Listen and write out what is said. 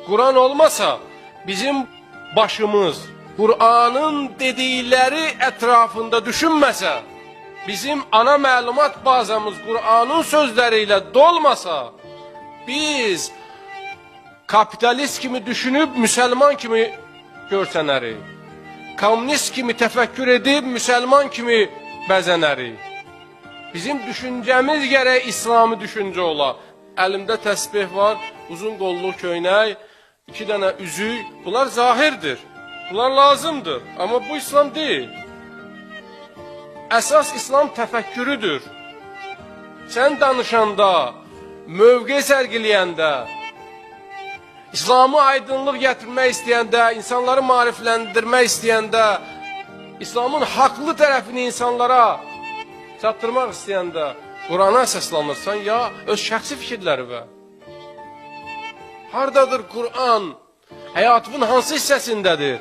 Kur'an olmasa bizim başımız Kur'an'ın dedikleri etrafında düşünməsə, bizim ana məlumat bazamız Kur'an'ın sözleriyle dolmasa, biz kapitalist kimi düşünüp Müslüman kimi görsənərik. Komünist kimi təfəkkür edib Müslüman kimi bəzənərik. Bizim düşüncəmiz gərək İslami düşüncə ola. Əlimdə təsbih var, uzun qollu köynək, 2 dənə üzük. Bunlar zahirdir. Bunlar lazımdır. Amma bu İslam deyil. Əsas İslam təfəkkürüdür. Sən danışanda, mövqe sərgiləyəndə, İslamı aydınlıq gətirmək istəyəndə, insanları marifləndirmək istəyəndə, İslamın haqlı tərəfini insanlara çatdırmaq istəyəndə Qur'ana əsaslanırsan ya öz şəxsi fikirləri və? Hardadır Qur'an? Həyatımın hansı hissəsindədir?